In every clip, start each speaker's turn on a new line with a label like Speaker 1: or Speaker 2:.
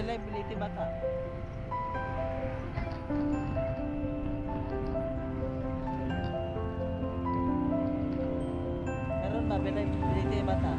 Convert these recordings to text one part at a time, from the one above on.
Speaker 1: Availability bata. Meron ba availability bata?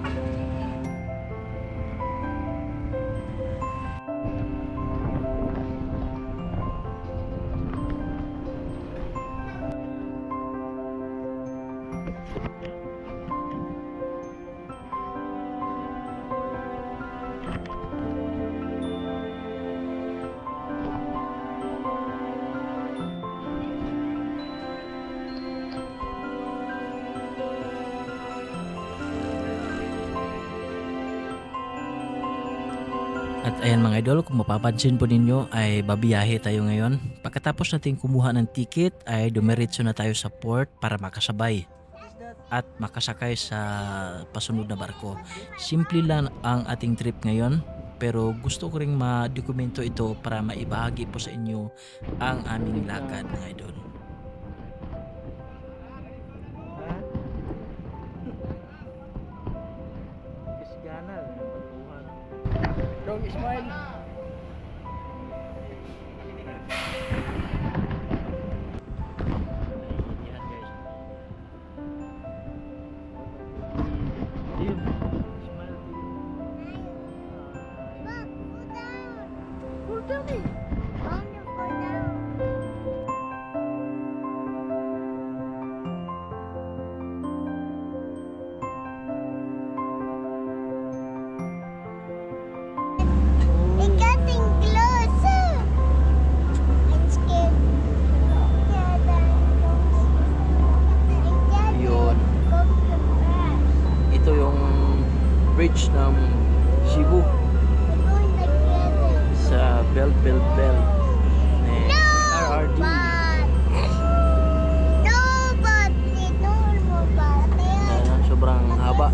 Speaker 2: At ayan mga idol, kung mapapansin po ninyo ay babiyahe tayo ngayon. Pagkatapos natin kumuha ng ticket ay dumiretso na tayo sa port para makasabay at makasakay sa pasunod na barko. Simple lang ang ating trip ngayon, pero gusto ko ring ma-dokumento ito para maibahagi po sa inyo ang aming lakad mga idol.
Speaker 1: Kisgana. Dong Ismail.
Speaker 2: Yan guys.
Speaker 1: Ayun. Ismail. Cool down eh.
Speaker 3: It's getting closer. I'm scared.
Speaker 2: Yun. Ito yung bridge ng Cebu sa Bell eh, RRD. Sobrang haba.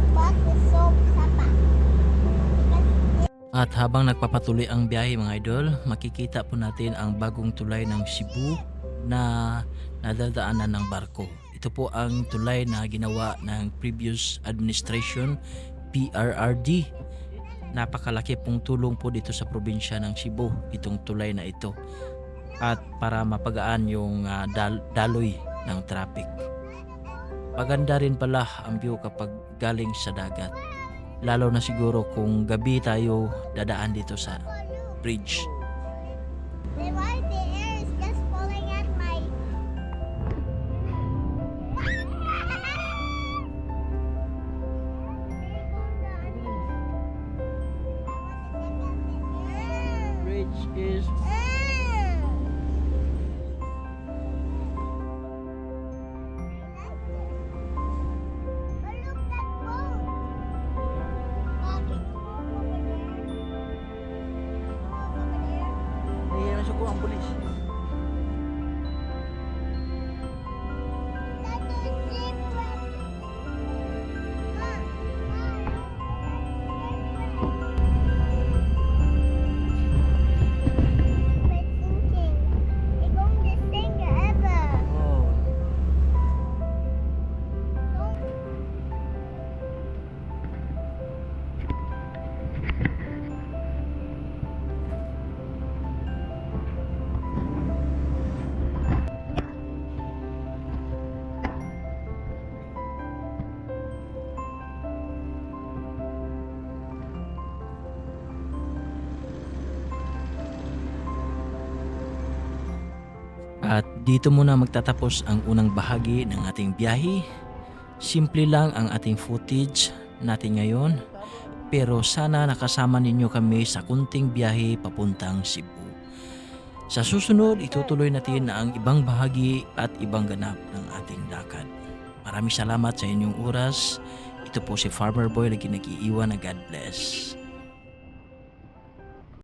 Speaker 2: At habang nagpapatuloy ang biyahe mga idol, makikita po natin ang bagong tulay ng Cebu na nadadaanan ng barko. Ito po ang tulay na ginawa ng previous administration, PRRD. Napakalaki pong tulong po dito sa probinsya ng Cebu, itong tulay na ito. At para mapagaan yung daloy ng traffic. Maganda rin pala ang view kapag galing sa dagat. Lalo na siguro kung gabi tayo dadaan dito sa bridge.
Speaker 3: Why the air is just falling at my...
Speaker 1: Bridge is hindi na siya ko ang pulis. Oh.
Speaker 2: At dito muna magtatapos ang unang bahagi ng ating biyahe. Simple lang ang ating footage natin ngayon, pero sana nakasama ninyo kami sa kunting biyahe papuntang Cebu. Sa susunod, itutuloy natin ang ibang bahagi at ibang ganap ng ating lakad. Maraming salamat sa inyong oras. Ito po si Farmer Boy na nag-iiwan na God bless.